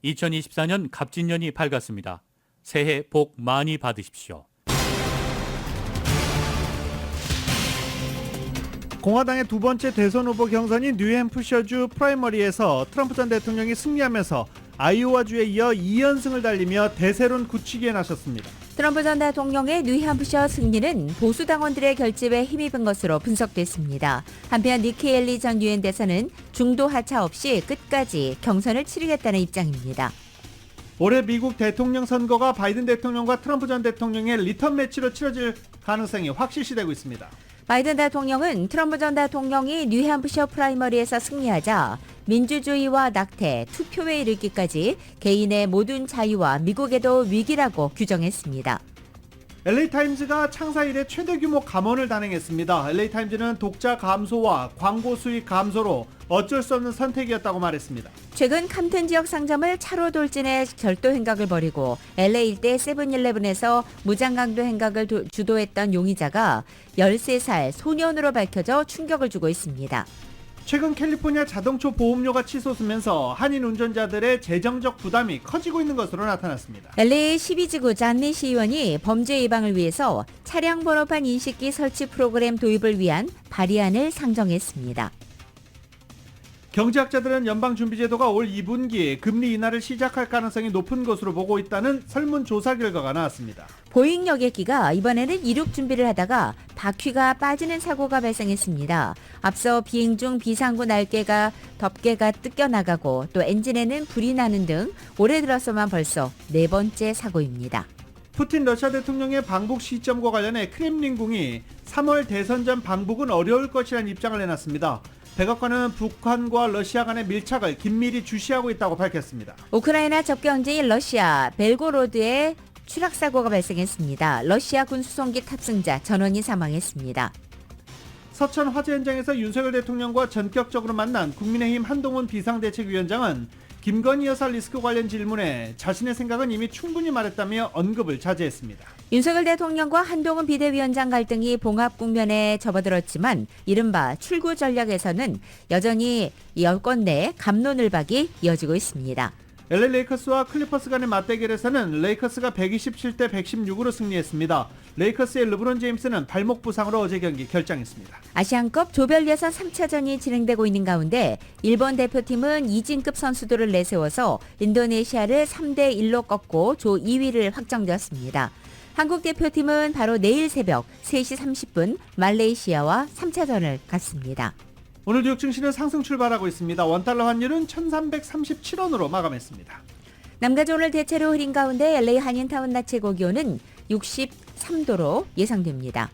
2024년 갑진년이 밝았습니다. 새해 복 많이 받으십시오. 공화당의 두 번째 대선 후보 경선인 뉴햄프셔주 프라이머리에서 트럼프 전 대통령이 승리하면서 아이오와주에 이어 2연승을 달리며 대세론 굳히기에 나섰습니다. 트럼프 전 대통령의 뉴햄프셔 승리는 보수 당원들의 결집에 힘입은 것으로 분석됐습니다. 한편 니키 헬리 전 유엔 대사는 중도 하차 없이 끝까지 경선을 치르겠다는 입장입니다. 올해 미국 대통령 선거가 바이든 대통령과 트럼프 전 대통령의 리턴 매치로 치러질 가능성이 확실시되고 있습니다. 바이든 대통령은 트럼프 전 대통령이 뉴햄프셔 프라이머리에서 승리하자 민주주의와 낙태, 투표에 이르기까지 개인의 모든 자유와 미국에도 위기라고 규정했습니다. LA타임즈가 창사 이래 최대 규모 감원을 단행했습니다. LA타임즈는 독자 감소와 광고 수익 감소로 어쩔 수 없는 선택이었다고 말했습니다. 최근 캄튼 지역 상점을 차로 돌진해 절도 행각을 벌이고 LA 일대 세븐일레븐에서 무장강도 행각을 주도했던 용의자가 13살 소년으로 밝혀져 충격을 주고 있습니다. 최근 캘리포니아 자동차 보험료가 치솟으면서 한인 운전자들의 재정적 부담이 커지고 있는 것으로 나타났습니다. LA 12지구 잔니 시의원이 범죄 예방을 위해서 차량 번호판 인식기 설치 프로그램 도입을 위한 발의안을 상정했습니다. 경제학자들은 연방준비제도가 올 2분기에 금리 인하를 시작할 가능성이 높은 것으로 보고 있다는 설문조사 결과가 나왔습니다. 보잉 여객기가 이번에는 이륙 준비를 하다가 바퀴가 빠지는 사고가 발생했습니다. 앞서 비행 중 비상구 날개가 덮개가 뜯겨나가고 또 엔진에는 불이 나는 등 올해 들어서만 벌써 4번째 사고입니다. 푸틴 러시아 대통령의 방북 시점과 관련해 크렘린궁이 3월 대선 전 방북은 어려울 것이라는 입장을 내놨습니다. 백악관은 북한과 러시아 간의 밀착을 긴밀히 주시하고 있다고 밝혔습니다. 우크라이나 접경지인 러시아 벨고로드에 추락사고가 발생했습니다. 러시아 군수송기 탑승자 전원이 사망했습니다. 서천 화재 현장에서 윤석열 대통령과 전격적으로 만난 국민의힘 한동훈 비상대책위원장은 김건희 여사 리스크 관련 질문에 자신의 생각은 이미 충분히 말했다며 언급을 자제했습니다. 윤석열 대통령과 한동훈 비대위원장 갈등이 봉합 국면에 접어들었지만 이른바 출구 전략에서는 여전히 여권 내 갑론을박이 이어지고 있습니다. LA 레이커스와 클리퍼스 간의 맞대결에서는 레이커스가 127대 116으로 승리했습니다. 레이커스의 르브론 제임스는 발목 부상으로 어제 경기 결장했습니다. 아시안컵 조별 예선 3차전이 진행되고 있는 가운데 일본 대표팀은 이진급 선수들을 내세워서 인도네시아를 3대1로 꺾고 조 2위를 확정되었습니다. 한국 대표팀은 바로 내일 새벽 3시 30분 말레이시아와 3차전을 갖습니다. 오늘 뉴욕 증시는 상승 출발하고 있습니다. 원달러 환율은 1337원으로 마감했습니다. 남가주 오늘 대체로 흐린 가운데 LA 한인타운 낮 최고 기온은 63도로 예상됩니다.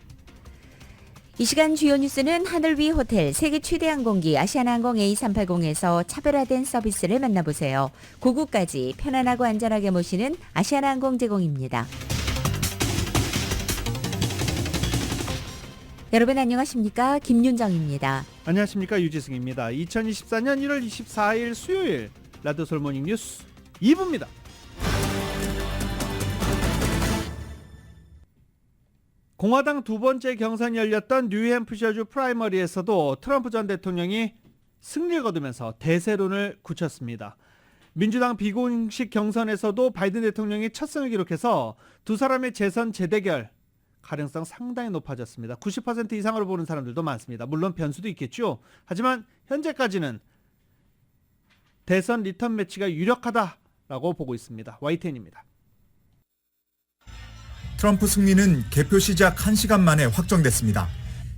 이 시간 주요 뉴스는 하늘 위 호텔, 세계 최대 항공기 아시아나항공 A380에서 차별화된 서비스를 만나보세요. 고국까지 편안하고 안전하게 모시는 아시아나항공 제공입니다. 여러분 안녕하십니까? 김윤정입니다. 안녕하십니까? 유지승입니다. 2024년 1월 24일 수요일 라디오솔 모닝 뉴스 2부입니다. 공화당 두 번째 경선이 열렸던 뉴햄프셔주 프라이머리에서도 트럼프 전 대통령이 승리를 거두면서 대세론을 굳혔습니다. 민주당 비공식 경선에서도 바이든 대통령이 첫 승을 기록해서 두 사람의 재선 재대결 가능성 상당히 높아졌습니다. 90% 이상으로 보는 사람들도 많습니다. 물론 변수도 있겠죠. 하지만 현재까지는 대선 리턴 매치가 유력하다라고 보고 있습니다. YTN입니다. 트럼프 승리는 개표 시작 1시간 만에 확정됐습니다.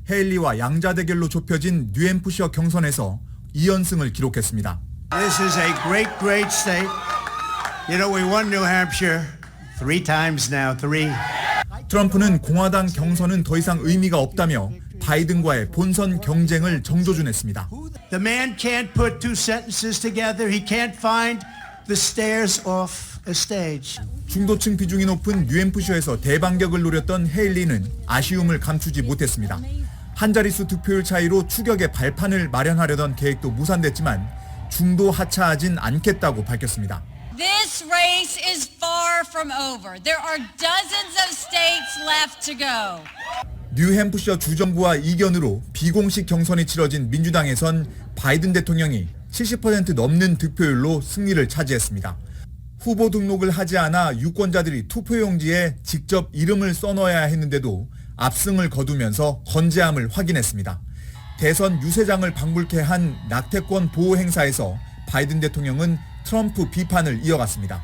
헤일리와 양자 대결로 좁혀진 뉴햄프셔 경선에서 2연승을 기록했습니다. This is a great state. You know, we won New Hampshire 3 times now, 3. 트럼프는 공화당 경선은 더 이상 의미가 없다며 바이든과의 본선 경쟁을 정조준했습니다. The man can't put two sentences together. He can't find the stairs off a stage. 중도층 비중이 높은 뉴햄프셔에서 대반격을 노렸던 헤일리는 아쉬움을 감추지 못했습니다. 한 자릿수 득표율 차이로 추격의 발판을 마련하려던 계획도 무산됐지만 중도 하차하진 않겠다고 밝혔습니다. This race is far from over. There are dozens of states left to go. 뉴햄프셔 주정부와 이견으로 비공식 경선이 치러진 민주당에선 바이든 대통령이 70% 넘는 득표율로 승리를 차지했습니다. 후보 등록을 하지 않아 유권자들이 투표용지에 직접 이름을 써넣어야 했는데도 압승을 거두면서 건재함을 확인했습니다. 대선 유세장을 방불케 한 낙태권 보호 행사에서 바이든 대통령은 트럼프 비판을 이어갔습니다.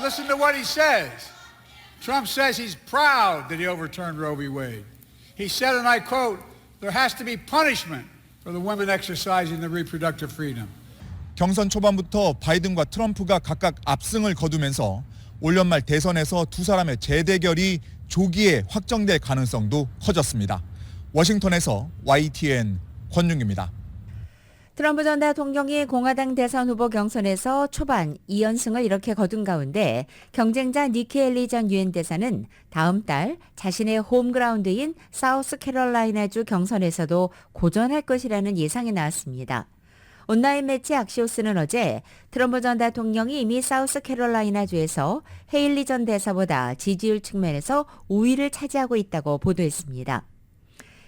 Listen to what he says. Trump says he's proud that he overturned Roe v. Wade. He said, and I quote, there has to be punishment for the women exercising their reproductive freedom. 경선 초반부터 바이든과 트럼프가 각각 압승을 거두면서 올 연말 대선에서 두 사람의 재대결이 조기에 확정될 가능성도 커졌습니다. 워싱턴에서 YTN 권윤기입니다. 트럼프 전 대통령이 공화당 대선 후보 경선에서 초반 2연승을 이렇게 거둔 가운데 경쟁자 니키 헬리 전 유엔 대사는 다음 달 자신의 홈그라운드인 사우스캐롤라이나주 경선에서도 고전할 것이라는 예상이 나왔습니다. 온라인 매체 악시오스는 어제 트럼프 전 대통령이 이미 사우스캐롤라이나주에서 헤일리 전 대사보다 지지율 측면에서 우위를 차지하고 있다고 보도했습니다.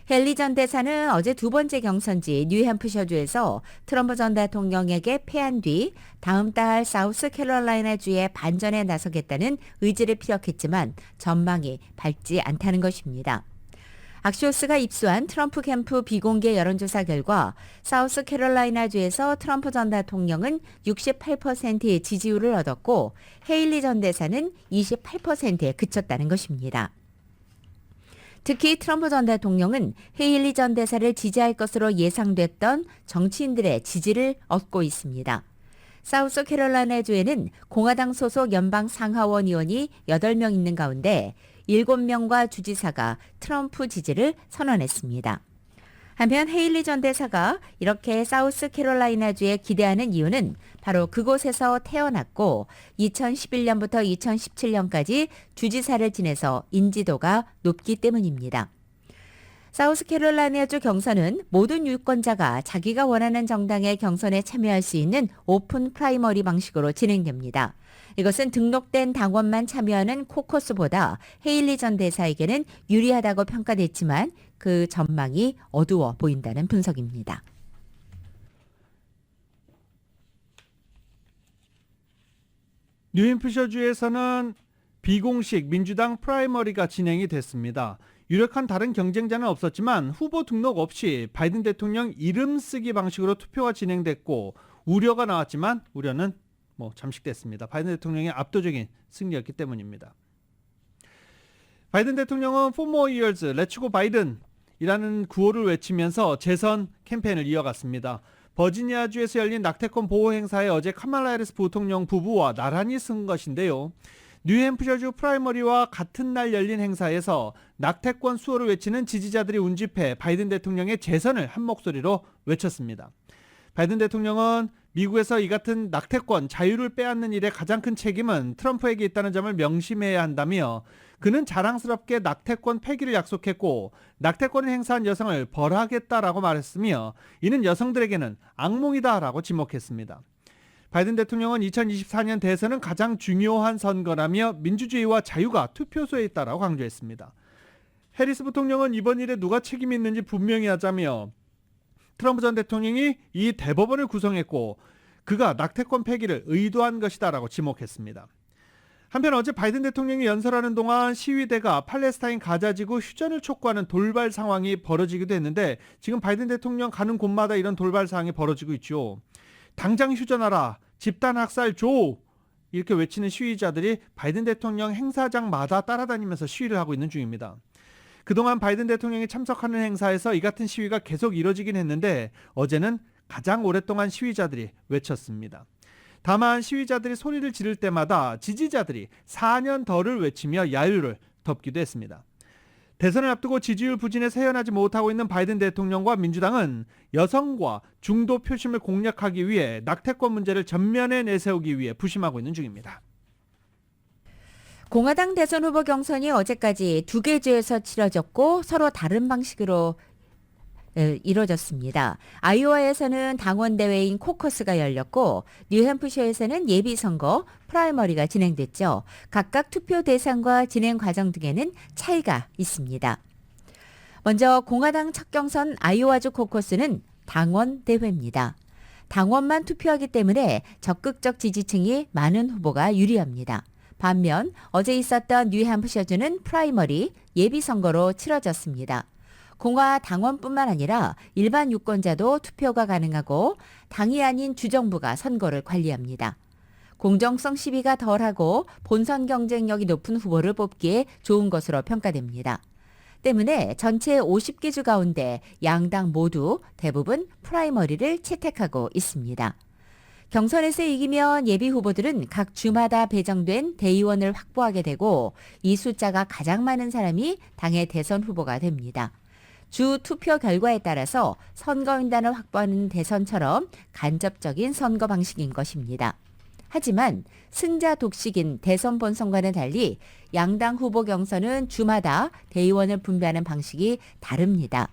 헬리 전 대사는 어제 두 번째 경선지 뉴햄프셔주에서 트럼프 전 대통령에게 패한 뒤 다음 달 사우스캐롤라이나주에 반전에 나서겠다는 의지를 피력했지만 전망이 밝지 않다는 것입니다. 악시오스가 입수한 트럼프 캠프 비공개 여론조사 결과 사우스캐롤라이나주에서 트럼프 전 대통령은 68%의 지지율을 얻었고 헤일리 전 대사는 28%에 그쳤다는 것입니다. 특히 트럼프 전 대통령은 헤일리 전 대사를 지지할 것으로 예상됐던 정치인들의 지지를 얻고 있습니다. 사우스캐롤라이나주에는 공화당 소속 연방 상하원 의원이 8명 있는 가운데 7명과 주지사가 트럼프 지지를 선언했습니다. 한편 헤일리 전 대사가 이렇게 사우스캐롤라이나주에 기대하는 이유는 바로 그곳에서 태어났고 2011년부터 2017년까지 주지사를 지내서 인지도가 높기 때문입니다. 사우스캐롤라이나주 경선은 모든 유권자가 자기가 원하는 정당의 경선에 참여할 수 있는 오픈 프라이머리 방식으로 진행됩니다. 이것은 등록된 당원만 참여하는 코커스보다 헤일리 전 대사에게는 유리하다고 평가됐지만 그 전망이 어두워 보인다는 분석입니다. 뉴햄프셔주에서는 비공식 민주당 프라이머리가 진행이 됐습니다. 유력한 다른 경쟁자는 없었지만 후보 등록 없이 바이든 대통령 이름 쓰기 방식으로 투표가 진행됐고 우려가 나왔지만 우려는 잠식됐습니다. 바이든 대통령의 압도적인 승리였기 때문입니다. 바이든 대통령은 For more years, Let's go Biden이라는 구호를 외치면서 재선 캠페인을 이어갔습니다. 버지니아주에서 열린 낙태권 보호 행사에 어제 카말라 해리스 부통령 부부와 나란히 쓴 것인데요. 뉴햄프셔주 프라이머리와 같은 날 열린 행사에서 낙태권 수호를 외치는 지지자들이 운집해 바이든 대통령의 재선을 한 목소리로 외쳤습니다. 바이든 대통령은 미국에서 이 같은 낙태권, 자유를 빼앗는 일에 가장 큰 책임은 트럼프에게 있다는 점을 명심해야 한다며 그는 자랑스럽게 낙태권 폐기를 약속했고 낙태권을 행사한 여성을 벌하겠다라고 말했으며 이는 여성들에게는 악몽이다라고 지목했습니다. 바이든 대통령은 2024년 대선은 가장 중요한 선거라며 민주주의와 자유가 투표소에 있다라고 강조했습니다. 해리스 부통령은 이번 일에 누가 책임이 있는지 분명히 하자며 트럼프 전 대통령이 이 대법원을 구성했고 그가 낙태권 폐기를 의도한 것이다라고 지목했습니다. 한편 어제 바이든 대통령이 연설하는 동안 시위대가 팔레스타인 가자지구 휴전을 촉구하는 돌발 상황이 벌어지기도 했는데 지금 바이든 대통령 가는 곳마다 이런 돌발 상황이 벌어지고 있죠. 당장 휴전하라, 집단 학살 줘 이렇게 외치는 시위자들이 바이든 대통령 행사장마다 따라다니면서 시위를 하고 있는 중입니다. 그동안 바이든 대통령이 참석하는 행사에서 이 같은 시위가 계속 이뤄지긴 했는데 어제는 가장 오랫동안 시위자들이 외쳤습니다. 다만 시위자들이 소리를 지를 때마다 지지자들이 4년 더를 외치며 야유를 덮기도 했습니다. 대선을 앞두고 지지율 부진에 세연하지 못하고 있는 바이든 대통령과 민주당은 여성과 중도 표심을 공략하기 위해 낙태권 문제를 전면에 내세우기 위해 부심하고 있는 중입니다. 공화당 대선 후보 경선이 어제까지 2개 주에서 치러졌고 서로 다른 방식으로 이뤄졌습니다. 아이오와에서는 당원대회인 코커스가 열렸고 뉴햄프셔에서는 예비선거 프라이머리가 진행됐죠. 각각 투표 대상과 진행 과정 등에는 차이가 있습니다. 먼저 공화당 첫 경선 아이오와주 코커스는 당원대회입니다. 당원만 투표하기 때문에 적극적 지지층이 많은 후보가 유리합니다. 반면 어제 있었던 뉴햄프셔주는 프라이머리 예비선거로 치러졌습니다. 공화 당원뿐만 아니라 일반 유권자도 투표가 가능하고 당이 아닌 주정부가 선거를 관리합니다. 공정성 시비가 덜하고 본선 경쟁력이 높은 후보를 뽑기에 좋은 것으로 평가됩니다. 때문에 전체 50개 주 가운데 양당 모두 대부분 프라이머리를 채택하고 있습니다. 경선에서 이기면 예비 후보들은 각 주마다 배정된 대의원을 확보하게 되고 이 숫자가 가장 많은 사람이 당의 대선 후보가 됩니다. 주 투표 결과에 따라서 선거인단을 확보하는 대선처럼 간접적인 선거 방식인 것입니다. 하지만 승자 독식인 대선 본선과는 달리 양당 후보 경선은 주마다 대의원을 분배하는 방식이 다릅니다.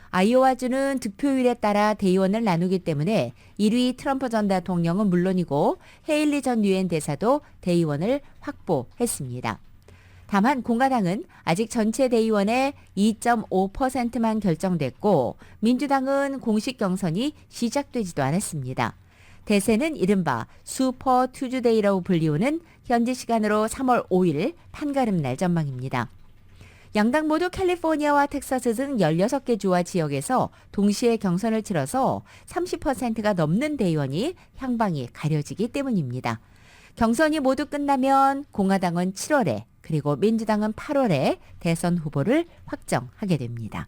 아이오와주는 득표율에 따라 대의원을 나누기 때문에 1위 트럼프 전 대통령은 물론이고 헤일리 전 유엔 대사도 대의원을 확보했습니다. 다만 공화당은 아직 전체 대의원의 2.5%만 결정됐고 민주당은 공식 경선이 시작되지도 않았습니다. 대세는 이른바 슈퍼 투즈데이라고 불리우는 현지 시간으로 3월 5일 판가름날 전망입니다. 양당 모두 캘리포니아와 텍사스 등 16개 주와 지역에서 동시에 경선을 치러서 30%가 넘는 대의원이 향방이 가려지기 때문입니다. 경선이 모두 끝나면 공화당은 7월에 그리고 민주당은 8월에 대선 후보를 확정하게 됩니다.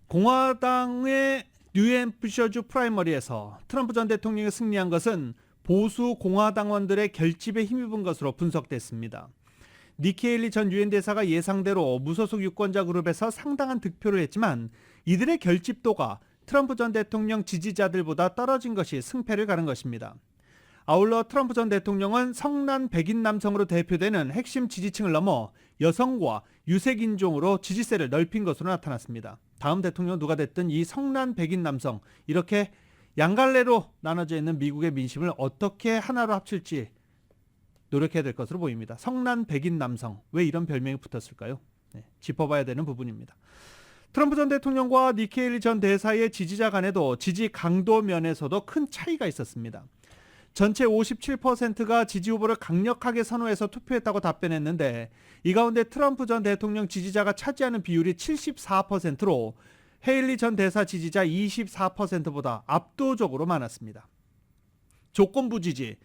공화당의 뉴햄프셔주 프라이머리에서 트럼프 전 대통령이 승리한 것은 보수 공화당원들의 결집에 힘입은 것으로 분석됐습니다. 니키 헤일리 전 유엔 대사가 예상대로 무소속 유권자 그룹에서 상당한 득표를 했지만 이들의 결집도가 트럼프 전 대통령 지지자들보다 떨어진 것이 승패를 가른 것입니다. 아울러 트럼프 전 대통령은 성난 백인 남성으로 대표되는 핵심 지지층을 넘어 여성과 유색인종으로 지지세를 넓힌 것으로 나타났습니다. 다음 대통령 누가 됐든 이 성난 백인 남성, 이렇게 양갈래로 나눠져 있는 미국의 민심을 어떻게 하나로 합칠지 노력해야 될 것으로 보입니다. 성난 백인 남성, 왜 이런 별명이 붙었을까요? 짚어봐야 되는 부분입니다. 트럼프 전 대통령과 니키 헤일리 전 대사의 지지자 간에도 지지 강도 면에서도 큰 차이가 있었습니다. 전체 57%가 지지 후보를 강력하게 선호해서 투표했다고 답변했는데 이 가운데 트럼프 전 대통령 지지자가 차지하는 비율이 74%로 헤일리 전 대사 지지자 24%보다 압도적으로 많았습니다. 조건부 지지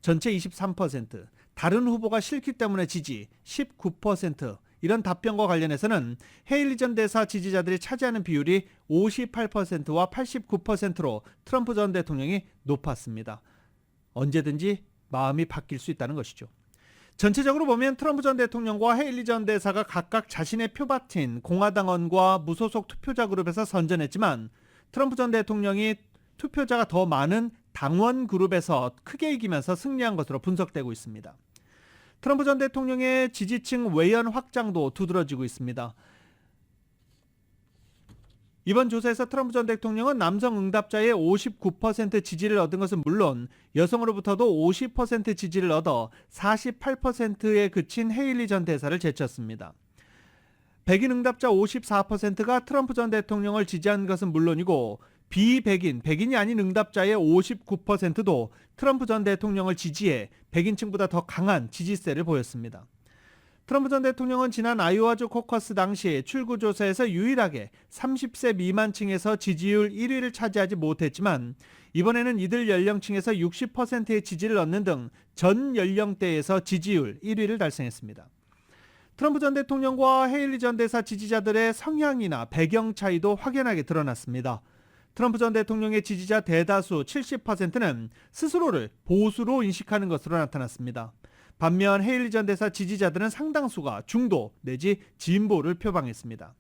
전체 23%, 다른 후보가 싫기 때문에 지지 19%, 이런 답변과 관련해서는 헤일리 전 대사 지지자들이 차지하는 비율이 58%와 89%로 트럼프 전 대통령이 높았습니다. 언제든지 마음이 바뀔 수 있다는 것이죠. 전체적으로 보면 트럼프 전 대통령과 헤일리 전 대사가 각각 자신의 표밭인 공화당원과 무소속 투표자 그룹에서 선전했지만 트럼프 전 대통령이 투표자가 더 많은 당원 그룹에서 크게 이기면서 승리한 것으로 분석되고 있습니다. 트럼프 전 대통령의 지지층 외연 확장도 두드러지고 있습니다. 이번 조사에서 트럼프 전 대통령은 남성 응답자의 59% 지지를 얻은 것은 물론 여성으로부터도 50% 지지를 얻어 48%에 그친 헤일리 전 대사를 제쳤습니다. 백인 응답자 54%가 트럼프 전 대통령을 지지한 것은 물론이고 백인이 아닌 응답자의 59%도 트럼프 전 대통령을 지지해 백인층보다 더 강한 지지세를 보였습니다. 트럼프 전 대통령은 지난 아이오와주 코커스 당시 출구조사에서 유일하게 30세 미만층에서 지지율 1위를 차지하지 못했지만 이번에는 이들 연령층에서 60%의 지지를 얻는 등 전 연령대에서 지지율 1위를 달성했습니다. 트럼프 전 대통령과 헤일리 전 대사 지지자들의 성향이나 배경 차이도 확연하게 드러났습니다. 트럼프 전 대통령의 지지자 대다수 70%는 스스로를 보수로 인식하는 것으로 나타났습니다. 반면 헤일리 전 대사 지지자들은 상당수가 중도 내지 진보를 표방했습니다.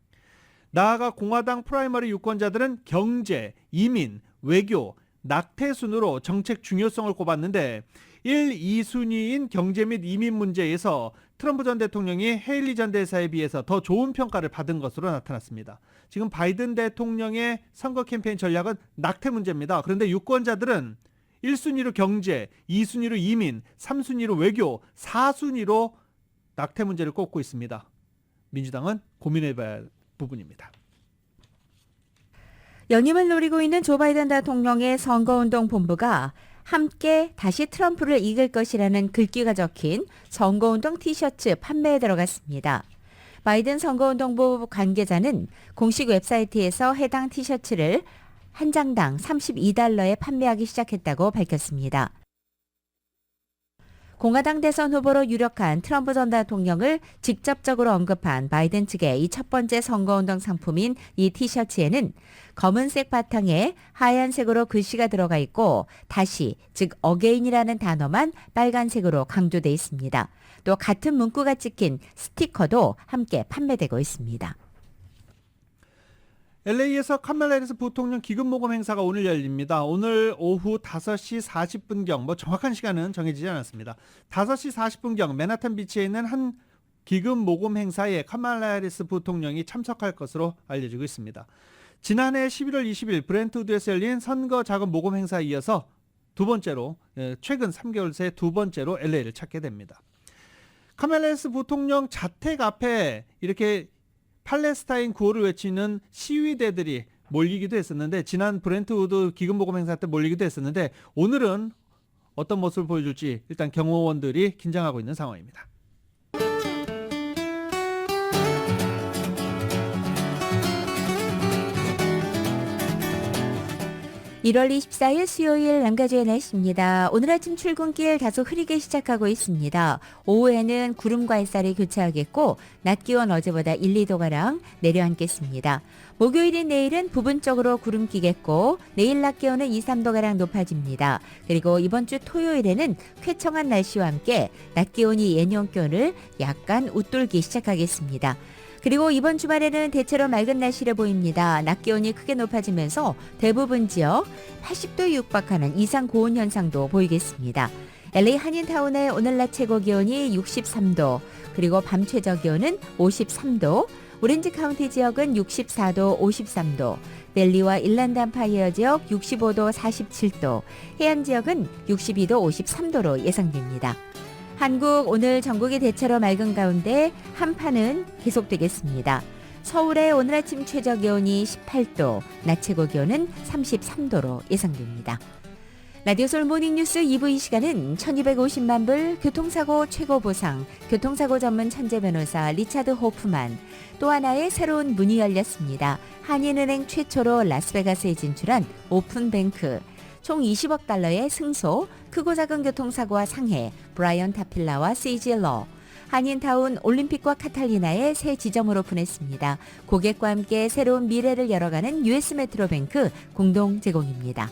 나아가 공화당 프라이머리 유권자들은 경제, 이민, 외교, 낙태 순으로 정책 중요성을 꼽았는데 1, 2순위인 경제 및 이민 문제에서 트럼프 전 대통령이 헤일리 전 대사에 비해서 더 좋은 평가를 받은 것으로 나타났습니다. 지금 바이든 대통령의 선거 캠페인 전략은 낙태 문제입니다. 그런데 유권자들은 1순위로 경제, 2순위로 이민, 3순위로 외교, 4순위로 낙태 문제를 꼽고 있습니다. 민주당은 고민해봐야 할 부분입니다. 연임을 노리고 있는 조 바이든 대통령의 선거운동 본부가 함께 다시 트럼프를 이길 것이라는 글귀가 적힌 선거운동 티셔츠 판매에 들어갔습니다. 바이든 선거운동부 관계자는 공식 웹사이트에서 해당 티셔츠를 한 장당 32달러에 판매하기 시작했다고 밝혔습니다. 공화당 대선 후보로 유력한 트럼프 전 대통령을 직접적으로 언급한 바이든 측의 이 첫 번째 선거운동 상품인 이 티셔츠에는 검은색 바탕에 하얀색으로 글씨가 들어가 있고 다시, 즉 어게인이라는 단어만 빨간색으로 강조돼 있습니다. 또 같은 문구가 찍힌 스티커도 함께 판매되고 있습니다. LA에서 카멜라 해리스 부통령 기금 모금 행사가 오늘 열립니다. 오늘 오후 5시 40분경, 정확한 시간은 정해지지 않았습니다. 5시 40분경 맨하탄 비치에 있는 한 기금 모금 행사에 카멜라 해리스 부통령이 참석할 것으로 알려지고 있습니다. 지난해 11월 20일 브렌트우드에서 열린 선거 자금 모금 행사에 이어서 두 번째로, 최근 3개월 새 두 번째로 LA를 찾게 됩니다. 카멜라 해리스 부통령 자택 앞에 이렇게 팔레스타인 구호를 외치는 시위대들이 몰리기도 했었는데, 지난 브렌트우드 기금모금 행사 때 몰리기도 했었는데, 오늘은 어떤 모습을 보여줄지 일단 경호원들이 긴장하고 있는 상황입니다. 1월 24일 수요일 남가주의 날씨입니다. 오늘 아침 출근길 다소 흐리게 시작하고 있습니다. 오후에는 구름과 햇살이 교차하겠고 낮 기온 어제보다 1, 2도가량 내려앉겠습니다. 목요일인 내일은 부분적으로 구름 끼겠고 내일 낮 기온은 2, 3도가량 높아집니다. 그리고 이번 주 토요일에는 쾌청한 날씨와 함께 낮 기온이 예년 기온을 약간 웃돌기 시작하겠습니다. 그리고 이번 주말에는 대체로 맑은 날씨를 보입니다. 낮 기온이 크게 높아지면서 대부분 지역 80도에 육박하는 이상 고온 현상도 보이겠습니다. LA 한인타운의 오늘 낮 최고 기온이 63도, 그리고 밤 최저 기온은 53도, 오렌지 카운티 지역은 64도, 53도, 밸리와 일란드 암파이어 지역 65도, 47도, 해안 지역은 62도, 53도로 예상됩니다. 한국 오늘 전국이 대체로 맑은 가운데 한파는 계속되겠습니다. 서울의 오늘 아침 최저 기온이 18도, 낮 최고 기온은 33도로 예상됩니다. 라디오 솔 모닝뉴스 2부 이 시간은 1250만 불 교통사고 최고 보상, 교통사고 전문 천재 변호사 리차드 호프만, 또 하나의 새로운 문이 열렸습니다. 한인은행 최초로 라스베가스에 진출한 오픈뱅크, 총 20억 달러의 승소, 크고 작은 교통사고와 상해, 브라이언 타필라와 CG 러, 한인타운 올림픽과 카탈리나의 새 지점을 오픈했습니다. 고객과 함께 새로운 미래를 열어가는 US 메트로뱅크 공동 제공입니다.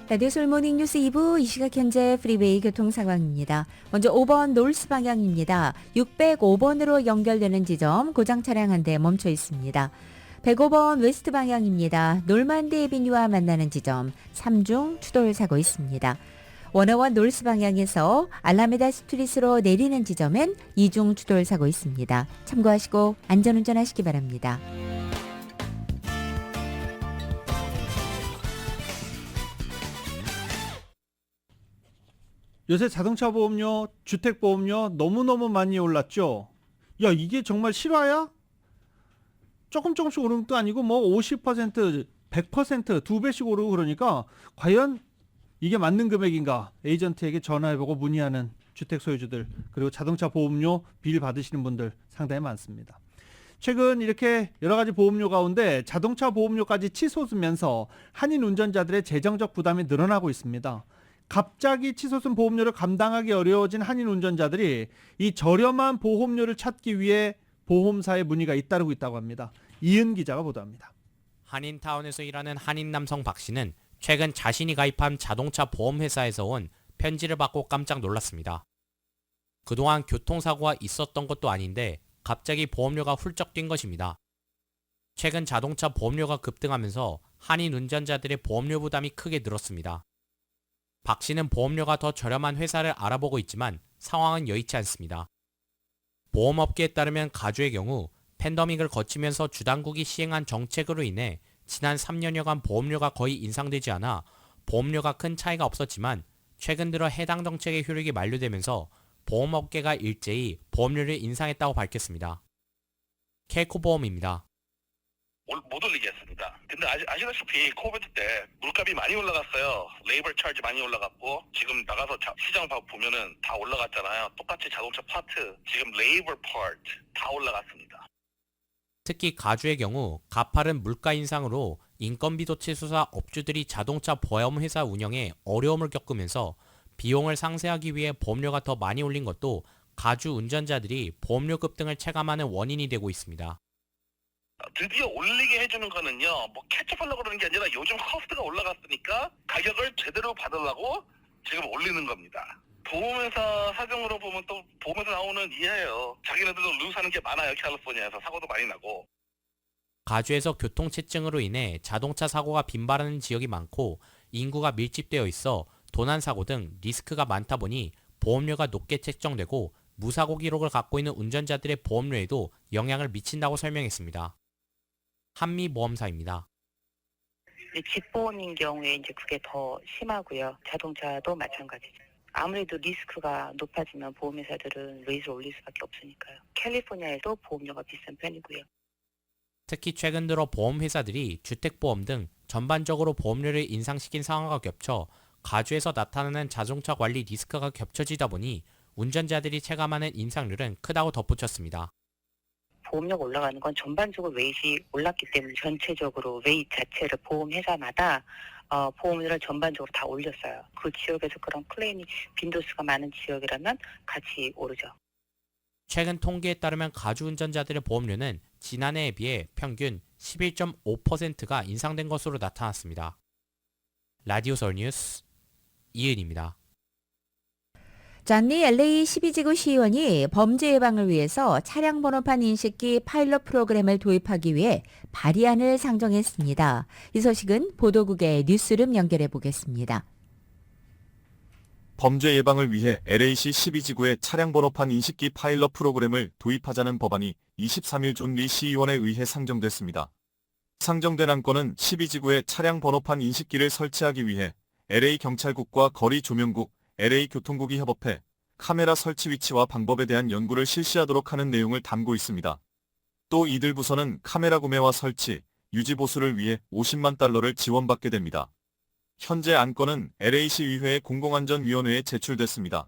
라디오 솔 모닝 뉴스 2부 이 시각 현재 프리웨이 교통 상황입니다. 먼저 5번 노스 방향입니다. 605번으로 연결되는 지점 고장 차량 한 대 멈춰 있습니다. 105번 웨스트 방향입니다. 놀만디 에비뉴와 만나는 지점 3중 추돌 사고 있습니다. 101 노스 방향에서 알라메다 스트리트로 내리는 지점엔 2중 추돌 사고 있습니다. 참고하시고 안전운전 하시기 바랍니다. 요새 자동차 보험료, 주택 보험료 너무너무 많이 올랐죠. 야, 이게 정말 실화야? 조금씩 오르는 것도 아니고 50%, 100% 2배씩 오르고 그러니까 과연 이게 맞는 금액인가? 에이전트에게 전화해보고 문의하는 주택 소유주들, 그리고 자동차 보험료 비일 받으시는 분들 상당히 많습니다. 최근 이렇게 여러 가지 보험료 가운데 자동차 보험료까지 치솟으면서 한인 운전자들의 재정적 부담이 늘어나고 있습니다. 갑자기 치솟은 보험료를 감당하기 어려워진 한인 운전자들이 이 저렴한 보험료를 찾기 위해 보험사에 문의가 잇따르고 있다고 합니다. 이은 기자가 보도합니다. 한인타운에서 일하는 한인 남성 박 씨는 최근 자신이 가입한 자동차 보험회사에서 온 편지를 받고 깜짝 놀랐습니다. 그동안 교통사고가 있었던 것도 아닌데 갑자기 보험료가 훌쩍 뛴 것입니다. 최근 자동차 보험료가 급등하면서 한인 운전자들의 보험료 부담이 크게 늘었습니다. 박 씨는 보험료가 더 저렴한 회사를 알아보고 있지만 상황은 여의치 않습니다. 보험업계에 따르면 가주의 경우 팬데믹을 거치면서 주당국이 시행한 정책으로 인해 지난 3년여간 보험료가 거의 인상되지 않아 보험료가 큰 차이가 없었지만 최근 들어 해당 정책의 효력이 만료되면서 보험업계가 일제히 보험료를 인상했다고 밝혔습니다. 케이코 보험입니다. 못 올리게 했습니다. 근데 아시다시피 코비드 때 물값이 많이 올라갔어요. 레이버 차지 많이 올라갔고 지금 나가서 시장 보면은 다 올라갔잖아요. 똑같이 자동차 파트, 지금 레이버 파트 다 올라갔습니다. 특히 가주의 경우 가파른 물가 인상으로 인건비도 치솟아 업주들이 자동차 보험회사 운영에 어려움을 겪으면서 비용을 상쇄하기 위해 보험료가 더 많이 올린 것도 가주 운전자들이 보험료 급등을 체감하는 원인이 되고 있습니다. 드디어 올리게 해주는 거는요, 뭐 캐치하려고 그러는 게 아니라 요즘 코스트가 올라갔으니까 가격을 제대로 받으려고 지금 올리는 겁니다. 보험회사 사정으로 보면 또 보험에서 나오는 이해예요. 자기네들도 루스하는 게 많아요. 캘리포니아에서 사고도 많이 나고. 가주에서 교통체증으로 인해 자동차 사고가 빈발하는 지역이 많고 인구가 밀집되어 있어 도난사고 등 리스크가 많다 보니 보험료가 높게 책정되고 무사고 기록을 갖고 있는 운전자들의 보험료에도 영향을 미친다고 설명했습니다. 한미보험사입니다. 집보험인 경우에 이제 그게 더 심하고요. 자동차도 마찬가지죠. 아무래도 리스크가 높아지면 보험회사들은 레이즈를 올릴 수밖에 없으니까요. 캘리포니아에도 보험료가 비싼 편이고요. 특히 최근 들어 보험회사들이 주택보험 등 전반적으로 보험료를 인상시킨 상황과 겹쳐 가주에서 나타나는 자동차 관리 리스크가 겹쳐지다 보니 운전자들이 체감하는 인상률은 크다고 덧붙였습니다. 보험료가 올라가는 건 전반적으로 웨이트이 올랐기 때문에 전체적으로 웨이트 자체를 보험회사마다 보험료를 전반적으로 다 올렸어요. 그 지역에서 그런 클레임이 빈도수가 많은 지역이라면 같이 오르죠. 최근 통계에 따르면 가주 운전자들의 보험료는 지난해에 비해 평균 11.5%가 인상된 것으로 나타났습니다. 라디오 서울 뉴스 이은입니다. 잔니 LA 12지구 시의원이 범죄 예방을 위해서 차량 번호판 인식기 파일럿 프로그램을 도입하기 위해 발의안을 상정했습니다. 이 소식은 보도국의 뉴스룸 연결해 보겠습니다. 범죄 예방을 위해 LA시 12지구의 차량 번호판 인식기 파일럿 프로그램을 도입하자는 법안이 23일 존 리 시의원에 의해 상정됐습니다. 상정된 안건은 12지구의 차량 번호판 인식기를 설치하기 위해 LA 경찰국과 거리 조명국, LA 교통국이 협업해 카메라 설치 위치와 방법에 대한 연구를 실시하도록 하는 내용을 담고 있습니다. 또 이들 부서는 카메라 구매와 설치, 유지 보수를 위해 $50만 달러를 지원받게 됩니다. 현재 안건은 LA시 의회의 공공안전위원회에 제출됐습니다.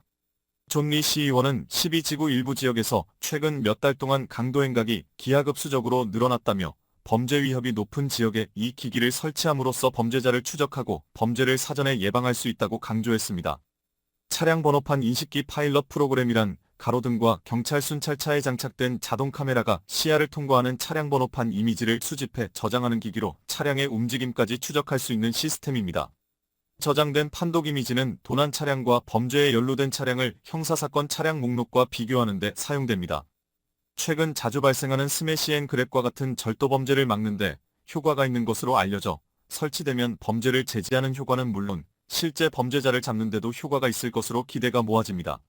존 리 시의원은 12지구 일부 지역에서 최근 몇 달 동안 강도 행각이 기하급수적으로 늘어났다며 범죄 위협이 높은 지역에 이 기기를 설치함으로써 범죄자를 추적하고 범죄를 사전에 예방할 수 있다고 강조했습니다. 차량 번호판 인식기 파일럿 프로그램이란 가로등과 경찰 순찰차에 장착된 자동 카메라가 시야를 통과하는 차량 번호판 이미지를 수집해 저장하는 기기로 차량의 움직임까지 추적할 수 있는 시스템입니다. 저장된 판독 이미지는 도난 차량과 범죄에 연루된 차량을 형사사건 차량 목록과 비교하는 데 사용됩니다. 최근 자주 발생하는 스매시 앤 그랩과 같은 절도 범죄를 막는 데 효과가 있는 것으로 알려져 설치되면 범죄를 제지하는 효과는 물론 실제 범죄자를 잡는 데도 효과가 있을 것으로 기대가 모아집니다.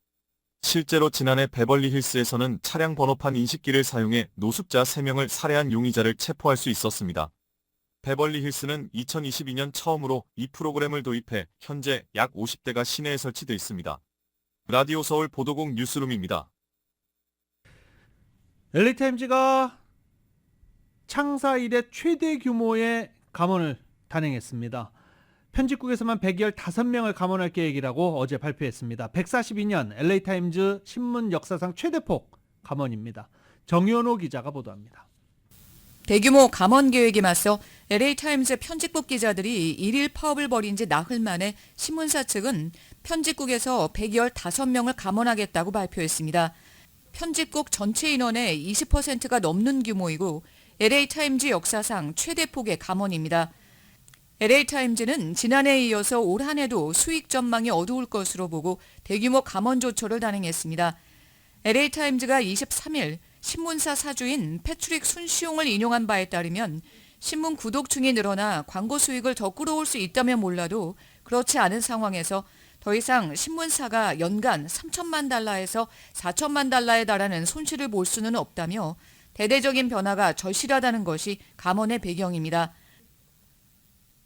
실제로 지난해 베벌리 힐스에서는 차량 번호판 인식기를 사용해 노숙자 3명을 살해한 용의자를 체포할 수 있었습니다. 베벌리 힐스는 2022년 처음으로 이 프로그램을 도입해 현재 약 50대가 시내에 설치되어 있습니다. 라디오 서울 보도국 뉴스룸입니다. LA타임즈가 창사 이래 최대 규모의 감원을 단행했습니다. 편집국에서만 115명을 감원할 계획이라고 어제 발표했습니다. 142년 LA타임즈 신문 역사상 최대폭 감원입니다. 정연호 기자가 보도합니다. 대규모 감원 계획에 맞서 LA타임즈 편집국 기자들이 일일 파업을 벌인 지 나흘 만에 신문사 측은 편집국에서 115명을 감원하겠다고 발표했습니다. 편집국 전체 인원의 20%가 넘는 규모이고 LA타임즈 역사상 최대폭의 감원입니다. LA타임즈는 지난해에 이어서 올 한 해도 수익 전망이 어두울 것으로 보고 대규모 감원 조처를 단행했습니다. LA타임즈가 23일 신문사 사주인 패트릭 순시용을 인용한 바에 따르면 신문 구독층이 늘어나 광고 수익을 더 끌어올 수 있다면 몰라도 그렇지 않은 상황에서 더 이상 신문사가 연간 3천만 달러에서 4천만 달러에 달하는 손실을 볼 수는 없다며 대대적인 변화가 절실하다는 것이 감원의 배경입니다.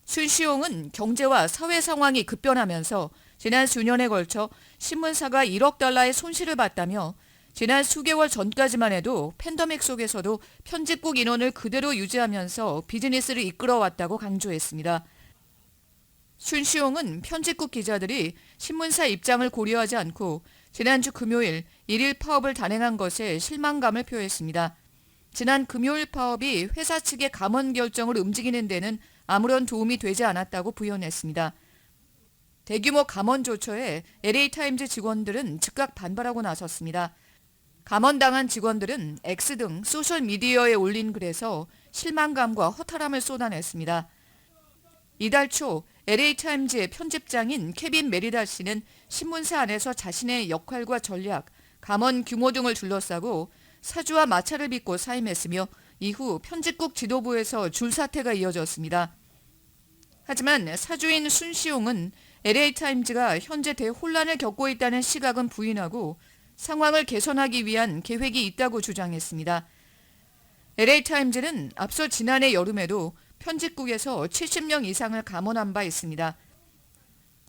순시용은 경제와 사회 상황이 급변하면서 지난 수년에 걸쳐 신문사가 1억 달러의 손실을 봤다며 지난 수개월 전까지만 해도 팬데믹 속에서도 편집국 인원을 그대로 유지하면서 비즈니스를 이끌어왔다고 강조했습니다. 순시용은 편집국 기자들이 신문사 입장을 고려하지 않고 지난주 금요일 1일 파업을 단행한 것에 실망감을 표했습니다. 지난 금요일 파업이 회사 측의 감원 결정을 움직이는 데는 아무런 도움이 되지 않았다고 부연했습니다. 대규모 감원 조처에 LA타임즈 직원들은 즉각 반발하고 나섰습니다. 감원당한 직원들은 X 등 소셜미디어에 올린 글에서 실망감과 허탈함을 쏟아냈습니다. 이달 초 LA타임즈의 편집장인 케빈 메리다 씨는 신문사 안에서 자신의 역할과 전략, 감원 규모 등을 둘러싸고 사주와 마찰을 빚고 사임했으며 이후 편집국 지도부에서 줄사태가 이어졌습니다. 하지만 사주인 순시용은 LA타임즈가 현재 대혼란을 겪고 있다는 시각은 부인하고 상황을 개선하기 위한 계획이 있다고 주장했습니다. LA타임즈는 앞서 지난해 여름에도 편집국에서 70명 이상을 감원한 바 있습니다.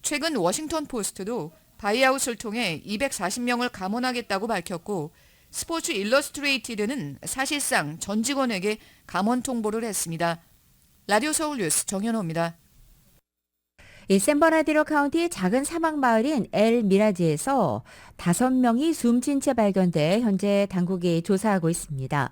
최근 워싱턴 포스트도 바이아웃을 통해 240명을 감원하겠다고 밝혔고 스포츠 일러스트레이티드는 사실상 전 직원에게 감원 통보를 했습니다. 라디오 서울 뉴스 정현호입니다. 샌버나디노 카운티 작은 사막 마을인 엘 미라지에서 5명이 숨진 채 발견돼 현재 당국이 조사하고 있습니다.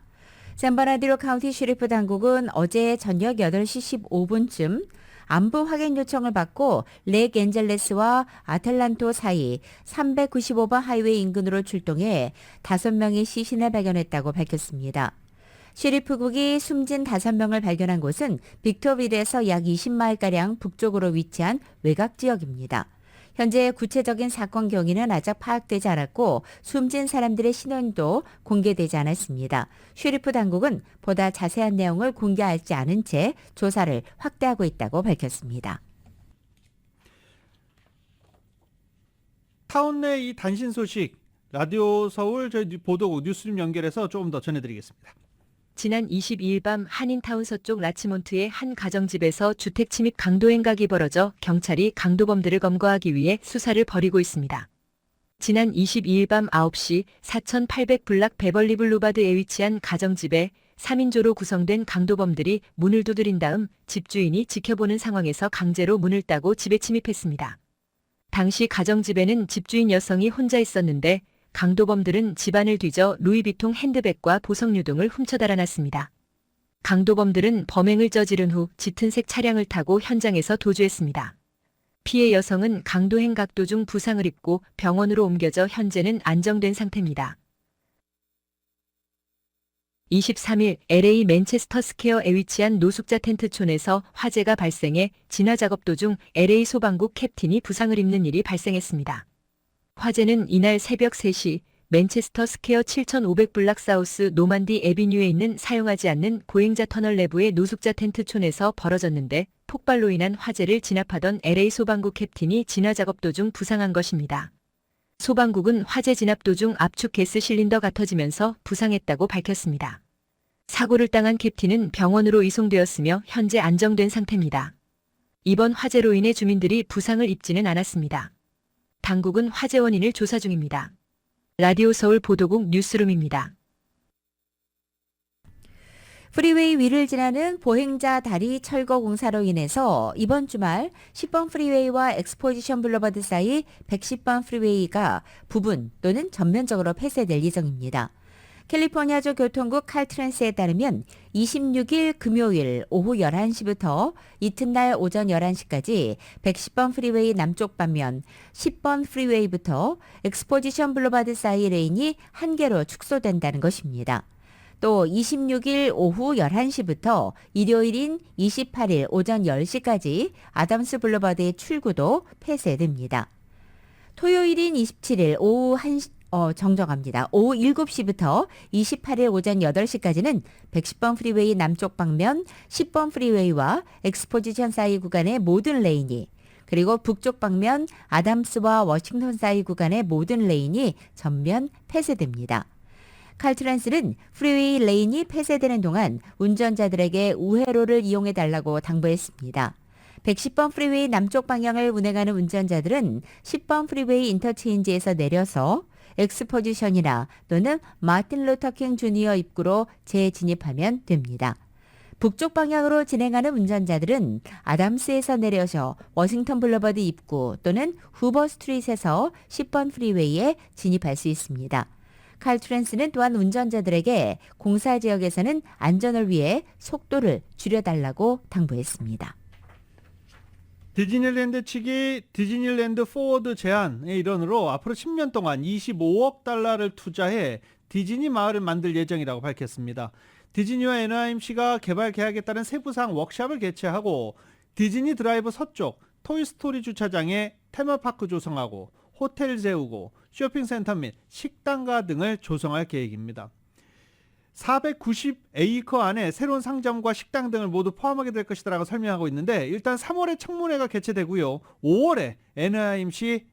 샌버나디노 카운티 셰리프 당국은 어제 저녁 8시 15분쯤 안부 확인 요청을 받고 렉앤젤레스와 아틀란토 사이 395번 하이웨이 인근으로 출동해 5명의 시신을 발견했다고 밝혔습니다. 셰리프국이 숨진 5명을 발견한 곳은 빅토빌에서 약 20마일가량 북쪽으로 위치한 외곽 지역입니다. 현재 구체적인 사건 경위는 아직 파악되지 않았고 숨진 사람들의 신원도 공개되지 않았습니다. 셰리프 당국은 보다 자세한 내용을 공개하지 않은 채 조사를 확대하고 있다고 밝혔습니다. 타운 내 이 단신 소식 라디오 서울 저희 보도국 뉴스룸 연결해서 조금 더 전해드리겠습니다. 지난 22일 밤 한인타운 서쪽 라치몬트의 한 가정집에서 주택 침입 강도 행각이 벌어져 경찰이 강도범들을 검거하기 위해 수사를 벌이고 있습니다. 지난 22일 밤 9시 4800 블락 베벌리 블루바드에 위치한 가정집에 3인조로 구성된 강도범들이 문을 두드린 다음 집주인이 지켜보는 상황에서 강제로 문을 따고 집에 침입했습니다. 당시 가정집에는 집주인 여성이 혼자 있었는데 강도범들은 집안을 뒤져 루이비통 핸드백과 보석류 등을 훔쳐 달아났습니다. 강도범들은 범행을 저지른 후 짙은 색 차량을 타고 현장에서 도주했습니다. 피해 여성은 강도 행각 도중 부상을 입고 병원으로 옮겨져 현재는 안정된 상태입니다. 23일 LA 맨체스터 스퀘어에 위치한 노숙자 텐트촌에서 화재가 발생해 진화 작업 도중 LA 소방국 캡틴이 부상을 입는 일이 발생했습니다. 화재는 이날 새벽 3시 맨체스터 스퀘어 7500 블락 사우스 노만디 애비뉴에 있는 사용하지 않는 고행자 터널 내부의 노숙자 텐트촌에서 벌어졌는데 폭발로 인한 화재를 진압하던 LA 소방국 캡틴이 진화 작업 도중 부상한 것입니다. 소방국은 화재 진압 도중 압축 가스 실린더가 터지면서 부상했다고 밝혔습니다. 사고를 당한 캡틴은 병원으로 이송되었으며 현재 안정된 상태입니다. 이번 화재로 인해 주민들이 부상을 입지는 않았습니다. 당국은 화재 원인을 조사 중입니다. 라디오 서울 보도국 뉴스룸입니다. 프리웨이 위를 지나는 보행자 다리 철거 공사로 인해서 이번 주말 10번 프리웨이와 엑스포지션 블루버드 사이 110번 프리웨이가 부분 또는 전면적으로 폐쇄될 예정입니다. 캘리포니아주 교통국 칼트랜스에 따르면 26일 금요일 오후 11시부터 이튿날 오전 11시까지 110번 프리웨이 남쪽 방면 10번 프리웨이부터 엑스포지션 블루버드 사이 레인이 한 개로 축소된다는 것입니다. 또 26일 오후 11시부터 일요일인 28일 오전 10시까지 아담스 블루버드의 출구도 폐쇄됩니다. 토요일인 27일 오후 1시 정정합니다. 오후 7시부터 28일 오전 8시까지는 110번 프리웨이 남쪽 방면 10번 프리웨이와 엑스포지션 사이 구간의 모든 레인이 그리고 북쪽 방면 아담스와 워싱턴 사이 구간의 모든 레인이 전면 폐쇄됩니다. 칼트랜스는 프리웨이 레인이 폐쇄되는 동안 운전자들에게 우회로를 이용해달라고 당부했습니다. 110번 프리웨이 남쪽 방향을 운행하는 운전자들은 10번 프리웨이 인터체인지에서 내려서 엑스포지션이나 또는 마틴 루터킹 주니어 입구로 재진입하면 됩니다. 북쪽 방향으로 진행하는 운전자들은 아담스에서 내려서 워싱턴 블러버드 입구 또는 후버 스트릿에서 10번 프리웨이에 진입할 수 있습니다. 칼트랜스는 또한 운전자들에게 공사 지역에서는 안전을 위해 속도를 줄여달라고 당부했습니다. 디즈니랜드 측이 디즈니랜드 포워드 제안의 일환으로 앞으로 10년 동안 25억 달러를 투자해 디즈니 마을을 만들 예정이라고 밝혔습니다. 디즈니와 NYMC가 개발 계약에 따른 세부사항 워크숍을 개최하고 디즈니 드라이브 서쪽 토이스토리 주차장에 테마파크 조성하고 호텔 세우고 쇼핑센터 및 식당가 등을 조성할 계획입니다. 490에이커 안에 새로운 상점과 식당 등을 모두 포함하게 될 것이라고 설명하고 있는데 일단 3월에 청문회가 개최되고요. 5월에 NYMC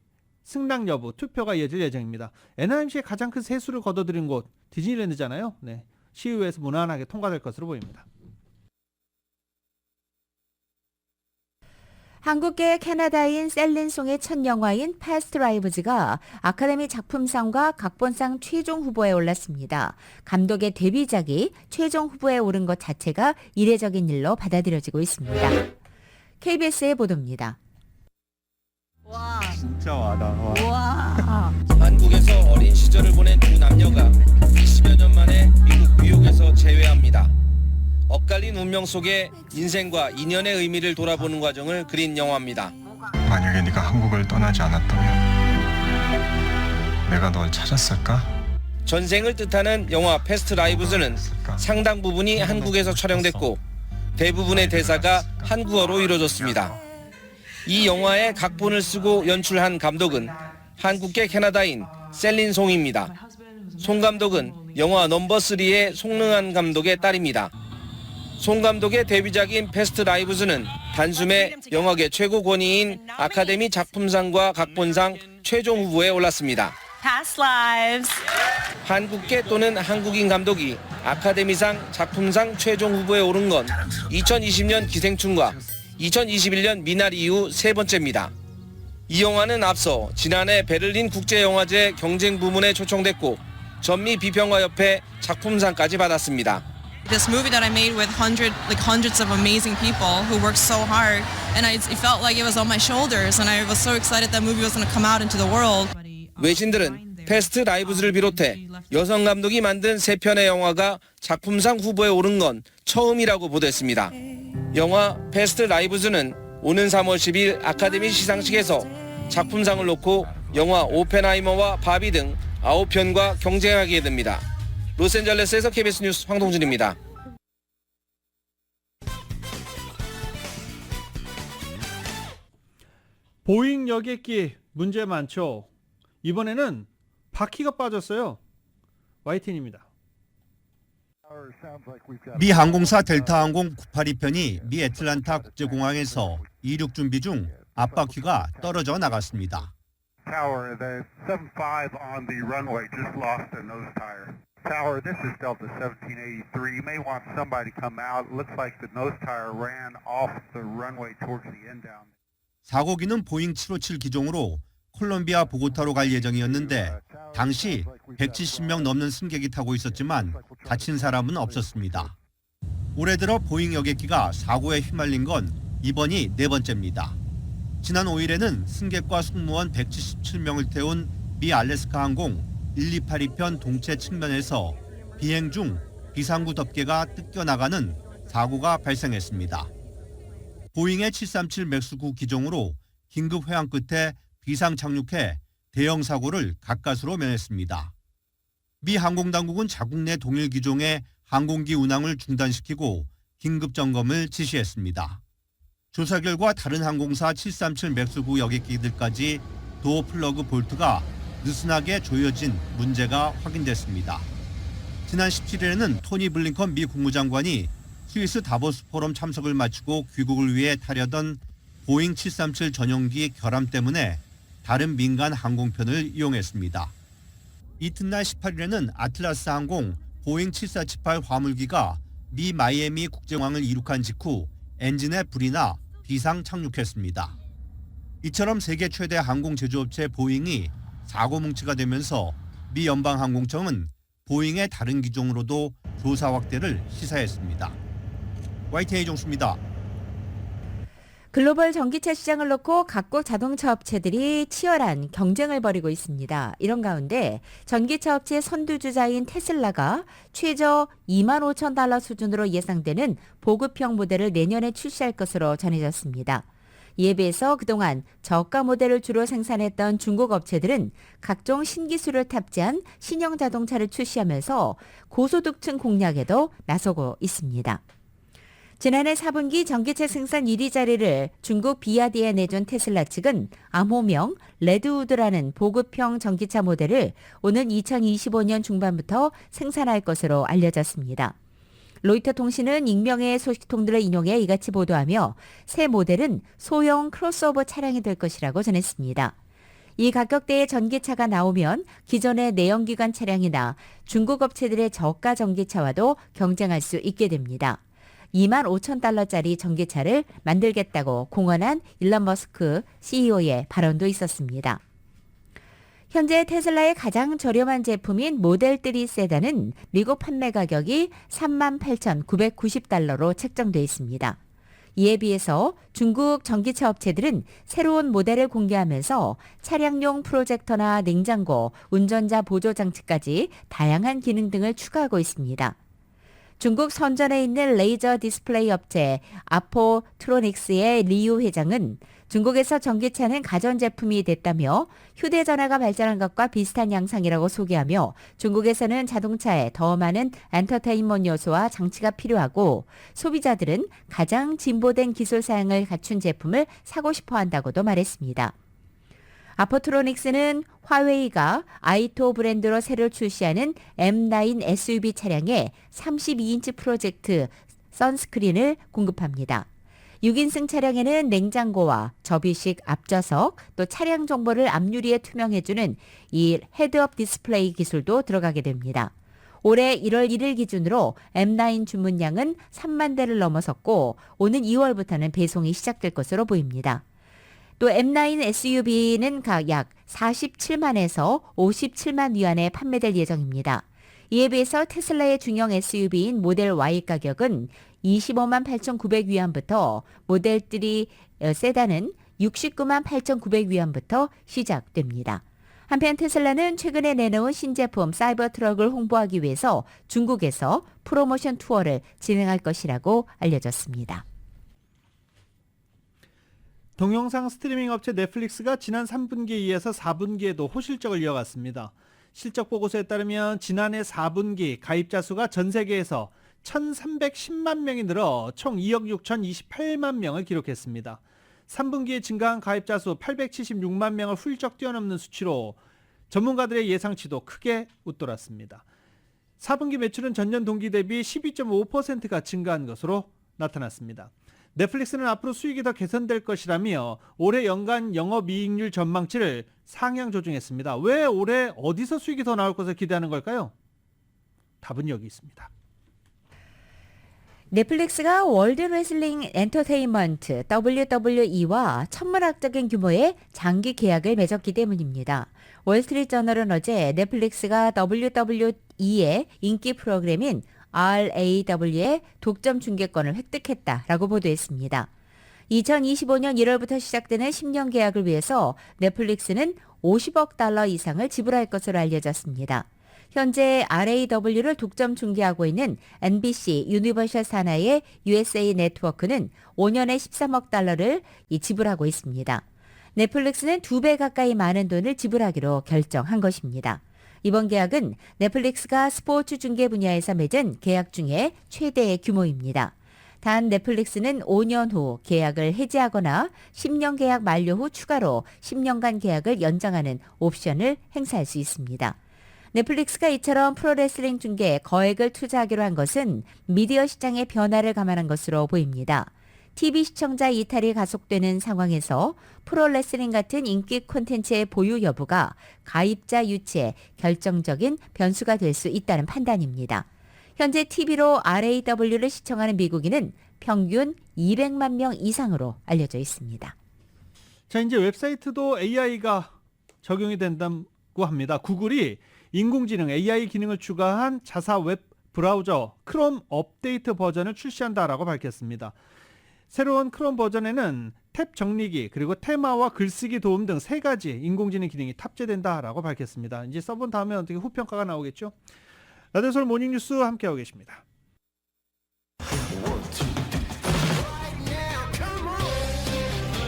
승낙 여부 투표가 이어질 예정입니다. NYMC의 가장 큰 세수를 거둬들인 곳 디즈니랜드잖아요. 네, 시의회에서 무난하게 통과될 것으로 보입니다. 한국계 캐나다인 셀린 송의 첫 영화인 패스트 라이브즈가 아카데미 작품상과 각본상 최종 후보에 올랐습니다. 감독의 데뷔작이 최종 후보에 오른 것 자체가 이례적인 일로 받아들여지고 있습니다. KBS의 보도입니다. 와. 진짜 와닿아. 와. 한국에서 어린 시절을 보낸 두 남녀가 20여 년 만에 미국 뉴욕에서 재회합니다. 엇갈린 운명 속에 인생과 인연의 의미를 돌아보는 과정을 그린 영화입니다. 만약에 네가 한국을 떠나지 않았다면 내가 널 찾았을까? 전생을 뜻하는 영화 패스트 라이브즈는 상당 부분이 한국에서 촬영됐고 대부분의 대사가 한국어로 이루어졌습니다. 이 영화의 각본을 쓰고 연출한 감독은 한국계 캐나다인 셀린 송입니다. 송 감독은 영화 넘버 3의 송능한 감독의 딸입니다. 송 감독의 데뷔작인 패스트 라이브즈는 단숨에 영화계 최고 권위인 아카데미 작품상과 각본상 최종 후보에 올랐습니다. Past lives. 한국계 또는 한국인 감독이 아카데미상 작품상 최종 후보에 오른 건 2020년 기생충과 2021년 미나리 이후 세 번째입니다. 이 영화는 앞서 지난해 베를린 국제영화제 경쟁 부문에 초청됐고 전미 비평가협회 작품상까지 받았습니다. This movie that I made with hundreds of amazing people who worked so hard, and it felt like it was on my shoulders, and I was so excited that movie was going to come out into the world. 외신들은 패스트 라이브즈를 비롯해 여성 감독이 만든 세 편의 영화가 작품상 후보에 오른 건 처음이라고 보도했습니다. 영화 패스트 라이브즈는 오는 3월 10일 아카데미 시상식에서 작품상을 놓고 영화 오펜하이머와 바비 등 9편과 경쟁하게 됩니다. 로스앤젤레스에서 KBS 뉴스 황동준입니다. 보잉 여객기 문제 많죠. 이번에는 바퀴가 빠졌어요. YTN입니다. 미 항공사 델타항공 982편이 미 애틀란타 국제공항에서 이륙 준비 중 앞바퀴가 떨어져 나갔습니다. Tower, the 75 on the runway just lost a nose tire. Tower, this is Delta 1783. You may want somebody to come out. It looks like the nose tire ran off the runway towards the end down. 사고기는 보잉 757 기종으로 콜롬비아 보고타로 갈 예정이었는데 당시 170명 넘는 승객이 타고 있었지만 다친 사람은 없었습니다. 올해 들어 보잉 여객기가 사고에 휘말린 건 이번이 네 번째입니다. 지난 5일에는 승객과 승무원 177명을 태운 미 알래스카 항공 1282편 동체 측면에서 비행 중 비상구 덮개가 뜯겨나가는 사고가 발생했습니다. 보잉의 737 맥스 9 기종으로 긴급 회항 끝에 비상 착륙해 대형 사고를 가까스로 면했습니다. 미 항공당국은 자국 내 동일 기종의 항공기 운항을 중단시키고 긴급 점검을 지시했습니다. 조사 결과 다른 항공사 737 맥스 9 여객기들까지 도어 플러그 볼트가 느슨하게 조여진 문제가 확인됐습니다. 지난 17일에는 토니 블링컨 미 국무장관이 스위스 다보스 포럼 참석을 마치고 귀국을 위해 타려던 보잉 737 전용기 결함 때문에 다른 민간 항공편을 이용했습니다. 이튿날 18일에는 아틀라스 항공 보잉 7478 화물기가 미 마이애미 국제공항을 이륙한 직후 엔진에 불이 나 비상 착륙했습니다. 이처럼 세계 최대 항공 제조업체 보잉이 사고 뭉치가 되면서 미 연방항공청은 보잉의 다른 기종으로도 조사 확대를 시사했습니다. YTN 정수입니다. 글로벌 전기차 시장을 놓고 각국 자동차 업체들이 치열한 경쟁을 벌이고 있습니다. 이런 가운데 전기차 업체 선두주자인 테슬라가 최저 25,000달러 수준으로 예상되는 보급형 모델을 내년에 출시할 것으로 전해졌습니다. 이에 비해서 그동안 저가 모델을 주로 생산했던 중국 업체들은 각종 신기술을 탑재한 신형 자동차를 출시하면서 고소득층 공략에도 나서고 있습니다. 지난해 4분기 전기차 생산 1위 자리를 중국 비아디에 내준 테슬라 측은 암호명 레드우드라는 보급형 전기차 모델을 오는 2025년 중반부터 생산할 것으로 알려졌습니다. 로이터 통신은 익명의 소식통들을 인용해 이같이 보도하며 새 모델은 소형 크로스오버 차량이 될 것이라고 전했습니다. 이 가격대의 전기차가 나오면 기존의 내연기관 차량이나 중국 업체들의 저가 전기차와도 경쟁할 수 있게 됩니다. 25,000달러짜리 전기차를 만들겠다고 공언한 일론 머스크 CEO의 발언도 있었습니다. 현재 테슬라의 가장 저렴한 제품인 모델 3 세단은 미국 판매 가격이 38,990달러로 책정돼 있습니다. 이에 비해서 중국 전기차 업체들은 새로운 모델을 공개하면서 차량용 프로젝터나 냉장고, 운전자 보조 장치까지 다양한 기능 등을 추가하고 있습니다. 중국 선전에 있는 레이저 디스플레이 업체 아포트로닉스의 리유 회장은 중국에서 전기차는 가전제품이 됐다며 휴대전화가 발전한 것과 비슷한 양상이라고 소개하며 중국에서는 자동차에 더 많은 엔터테인먼트 요소와 장치가 필요하고 소비자들은 가장 진보된 기술 사양을 갖춘 제품을 사고 싶어 한다고도 말했습니다. 아포트로닉스는 화웨이가 아이토 브랜드로 새로 출시하는 M9 SUV 차량에 32인치 프로젝트 선스크린을 공급합니다. 6인승 차량에는 냉장고와 접이식 앞좌석, 또 차량 정보를 앞유리에 투명해주는 이 헤드업 디스플레이 기술도 들어가게 됩니다. 올해 1월 1일 기준으로 M9 주문량은 3만 대를 넘어섰고 오는 2월부터는 배송이 시작될 것으로 보입니다. 또 M9 SUV는 약 47만에서 57만 위안에 판매될 예정입니다. 이에 비해서 테슬라의 중형 SUV인 모델 Y 가격은 25만 8,900위안부터 모델 3 세단은 69만 8,900위안부터 시작됩니다. 한편 테슬라는 최근에 내놓은 신제품 사이버 트럭을 홍보하기 위해서 중국에서 프로모션 투어를 진행할 것이라고 알려졌습니다. 동영상 스트리밍 업체 넷플릭스가 지난 3분기에 이어서 4분기에도 호실적을 이어갔습니다. 실적 보고서에 따르면 지난해 4분기 가입자 수가 전 세계에서 1,310만 명이 늘어 총 2억 6,028만 명을 기록했습니다. 3분기에 증가한 가입자 수 876만 명을 훌쩍 뛰어넘는 수치로 전문가들의 예상치도 크게 웃돌았습니다. 4분기 매출은 전년 동기 대비 12.5%가 증가한 것으로 나타났습니다. 넷플릭스는 앞으로 수익이 더 개선될 것이라며 올해 연간 영업이익률 전망치를 상향 조정했습니다. 왜 올해 어디서 수익이 더 나올 것을 기대하는 걸까요? 답은 여기 있습니다. 넷플릭스가 월드 레슬링 엔터테인먼트 WWE와 천문학적인 규모의 장기 계약을 맺었기 때문입니다. 월스트리트저널은 어제 넷플릭스가 WWE의 인기 프로그램인 RAW의 독점 중계권을 획득했다라고 보도했습니다. 2025년 1월부터 시작되는 10년 계약을 위해서 넷플릭스는 50억 달러 이상을 지불할 것으로 알려졌습니다. 현재 RAW를 독점 중계하고 있는 NBC 유니버셜 산하의 USA 네트워크는 5년에 13억 달러를 지불하고 있습니다. 넷플릭스는 2배 가까이 많은 돈을 지불하기로 결정한 것입니다. 이번 계약은 넷플릭스가 스포츠 중계 분야에서 맺은 계약 중에 최대의 규모입니다. 단 넷플릭스는 5년 후 계약을 해지하거나 10년 계약 만료 후 추가로 10년간 계약을 연장하는 옵션을 행사할 수 있습니다. 넷플릭스가 이처럼 프로레슬링 중계에 거액을 투자하기로 한 것은 미디어 시장의 변화를 감안한 것으로 보입니다. TV 시청자 이탈이 가속되는 상황에서 프로레슬링 같은 인기 콘텐츠의 보유 여부가 가입자 유치에 결정적인 변수가 될 수 있다는 판단입니다. 현재 TV로 RAW를 시청하는 미국인은 평균 200만 명 이상으로 알려져 있습니다. 자, 이제 웹사이트도 AI가 적용이 된다고 합니다. 구글이 인공지능 AI 기능을 추가한 자사 웹 브라우저 크롬 업데이트 버전을 출시한다라고 밝혔습니다. 새로운 크롬 버전에는 탭 정리기 그리고 테마와 글쓰기 도움 등 3가지 인공지능 기능이 탑재된다라고 밝혔습니다. 이제 써본 다음에 어떻게 후평가가 나오겠죠? 라디오 서울 모닝뉴스 함께하고 계십니다.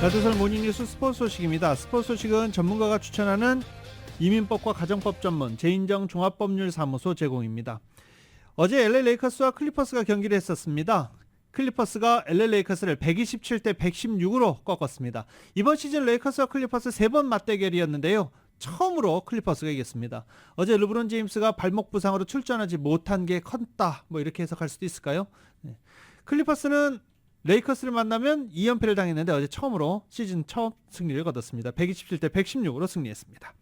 라디오 서울 모닝뉴스 스포츠 소식입니다. 스포츠 소식은 전문가가 추천하는 이민법과 가정법 전문 제인정 종합법률사무소 제공입니다. 어제 LA 레이커스와 클리퍼스가 경기를 했었습니다. 클리퍼스가 LA 레이커스를 127대 116으로 꺾었습니다. 이번 시즌 레이커스와 클리퍼스 3번 맞대결이었는데요. 처음으로 클리퍼스가 이겼습니다. 어제 르브론 제임스가 발목 부상으로 출전하지 못한 게 컸다. 이렇게 해석할 수도 있을까요? 네. 클리퍼스는 레이커스를 만나면 2연패를 당했는데 어제 처음으로 시즌 첫 승리를 거뒀습니다. 127대 116으로 승리했습니다.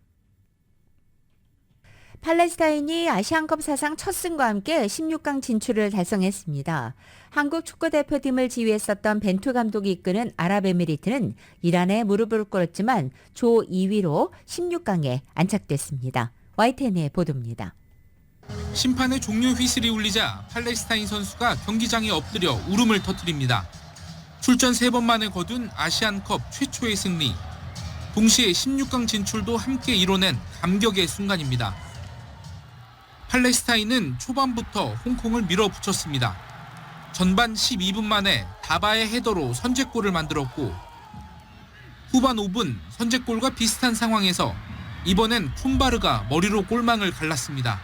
팔레스타인이 아시안컵 사상 첫 승과 함께 16강 진출을 달성했습니다. 한국 축구대표팀을 지휘했었던 벤투 감독이 이끄는 아랍에미리트는 이란에 무릎을 꿇었지만 조 2위로 16강에 안착됐습니다. YTN의 보도입니다. 심판의 종료 휘슬이 울리자 팔레스타인 선수가 경기장에 엎드려 울음을 터뜨립니다. 출전 3번 만에 거둔 아시안컵 최초의 승리. 동시에 16강 진출도 함께 이뤄낸 감격의 순간입니다. 팔레스타인은 초반부터 홍콩을 밀어붙였습니다. 전반 12분 만에 다바의 헤더로 선제골을 만들었고 후반 5분 선제골과 비슷한 상황에서 이번엔 쿤바르가 머리로 골망을 갈랐습니다.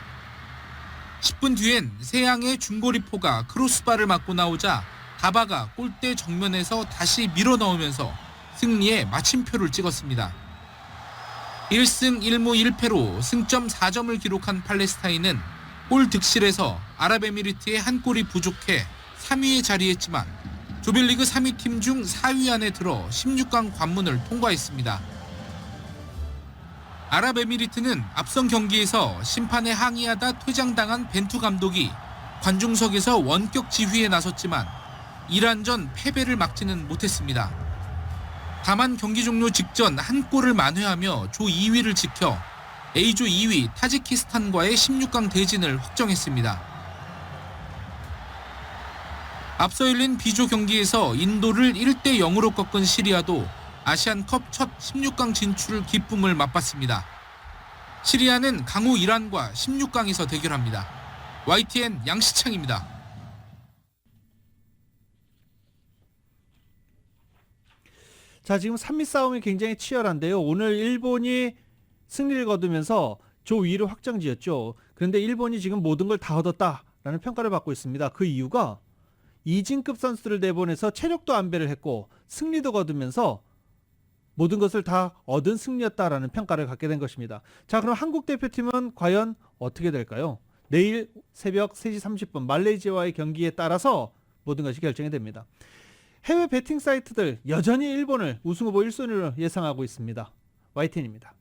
10분 뒤엔 세양의 중거리포가 크로스바를 맞고 나오자 다바가 골대 정면에서 다시 밀어넣으면서 승리에 마침표를 찍었습니다. 1승 1무 1패로 승점 4점을 기록한 팔레스타인은 골 득실에서 아랍에미리트의 한 골이 부족해 3위에 자리했지만 조별리그 3위 팀 중 4위 안에 들어 16강 관문을 통과했습니다. 아랍에미리트는 앞선 경기에서 심판에 항의하다 퇴장당한 벤투 감독이 관중석에서 원격 지휘에 나섰지만 이란전 패배를 막지는 못했습니다. 다만 경기 종료 직전 한 골을 만회하며 조 2위를 지켜 A조 2위 타지키스탄과의 16강 대진을 확정했습니다. 앞서 열린 B조 경기에서 인도를 1대 0으로 꺾은 시리아도 아시안컵 첫 16강 진출 기쁨을 맛봤습니다. 시리아는 강호 이란과 16강에서 대결합니다. YTN 양시창입니다. 자, 지금 3위 싸움이 굉장히 치열한데요. 오늘 일본이 승리를 거두면서 조 2위로 확정지었죠. 그런데 일본이 지금 모든 걸 다 얻었다라는 평가를 받고 있습니다. 그 이유가 이진급 선수들을 내보내서 체력도 안배를 했고 승리도 거두면서 모든 것을 다 얻은 승리였다라는 평가를 갖게 된 것입니다. 자, 그럼 한국 대표팀은 과연 어떻게 될까요? 내일 새벽 3시 30분 말레이시아와의 경기에 따라서 모든 것이 결정이 됩니다. 해외 베팅 사이트들 여전히 일본을 우승 후보 1순위로 예상하고 있습니다. YTN입니다.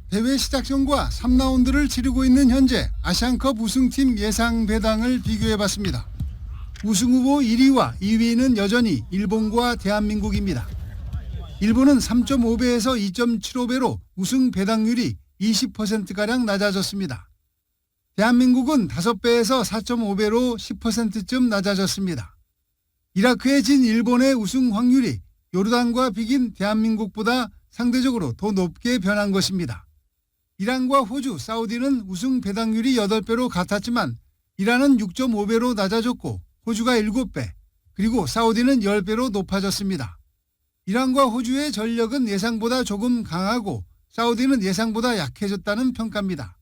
대회 시작 전과 3라운드를 치르고 있는 현재 아시안컵 우승팀 예상 배당을 비교해봤습니다. 우승 후보 1위와 2위는 여전히 일본과 대한민국입니다. 일본은 3.5배에서 2.75배로 우승 배당률이 20%가량 낮아졌습니다. 대한민국은 5배에서 4.5배로 10%쯤 낮아졌습니다. 이라크에 진 일본의 우승 확률이 요르단과 비긴 대한민국보다 상대적으로 더 높게 변한 것입니다. 이란과 호주, 사우디는 우승 배당률이 8배로 같았지만 이란은 6.5배로 낮아졌고 호주가 7배, 그리고 사우디는 10배로 높아졌습니다. 이란과 호주의 전력은 예상보다 조금 강하고 사우디는 예상보다 약해졌다는 평가입니다.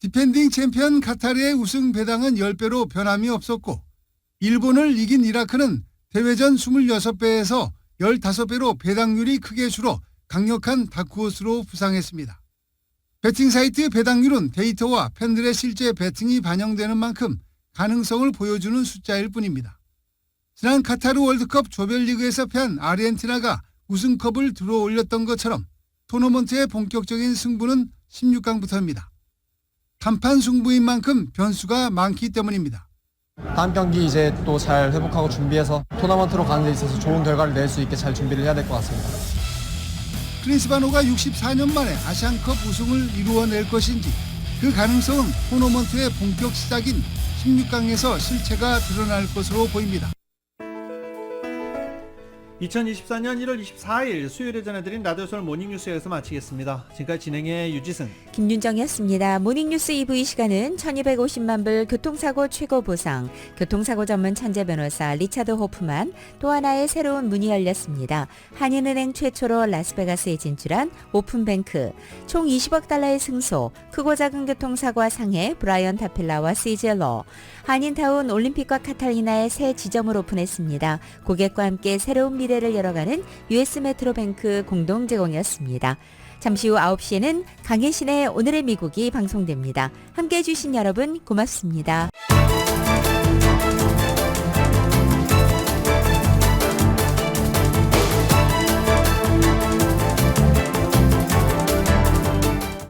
디펜딩 챔피언 카타르의 우승 배당은 10배로 변함이 없었고 일본을 이긴 이라크는 대회전 26배에서 15배로 배당률이 크게 줄어 강력한 다크호스로 부상했습니다. 배팅 사이트 배당률은 데이터와 팬들의 실제 배팅이 반영되는 만큼 가능성을 보여주는 숫자일 뿐입니다. 지난 카타르 월드컵 조별리그에서 패한 아르헨티나가 우승컵을 들어올렸던 것처럼 토너먼트의 본격적인 승부는 16강부터입니다. 단판 승부인 만큼 변수가 많기 때문입니다. 다음 경기 이제 또 잘 회복하고 준비해서 토너먼트로 가는 데 있어서 좋은 결과를 낼 수 있게 잘 준비를 해야 될 것 같습니다. 크리스바노가 64년 만에 아시안컵 우승을 이루어낼 것인지 그 가능성은 토너먼트의 본격 시작인 16강에서 실체가 드러날 것으로 보입니다. 2024년 1월 24일 수요일에 전해드린 라디오솔 모닝뉴스 여기서 마치겠습니다. 지금까지 진행의 유지승, 김윤정이었습니다. 모닝뉴스 2부 이 시간은 1250만 불 교통사고 최고 보상, 교통사고 전문 천재 변호사 리차드 호프만, 또 하나의 새로운 문이 열렸습니다. 한인은행 최초로 라스베가스에 진출한 오픈뱅크, 총 20억 달러의 승소, 크고 작은 교통사고와 상해 브라이언 타필라와 CJ러, 한인타운 올림픽과 카탈리나의 새 지점을 오픈했습니다. 고객과 함께 새로운 미래를 열어가는 US 메트로뱅크 공동 제공이었습니다. 잠시 후 9시에는 강혜신의 오늘의 미국이 방송됩니다. 함께해 주신 여러분 고맙습니다.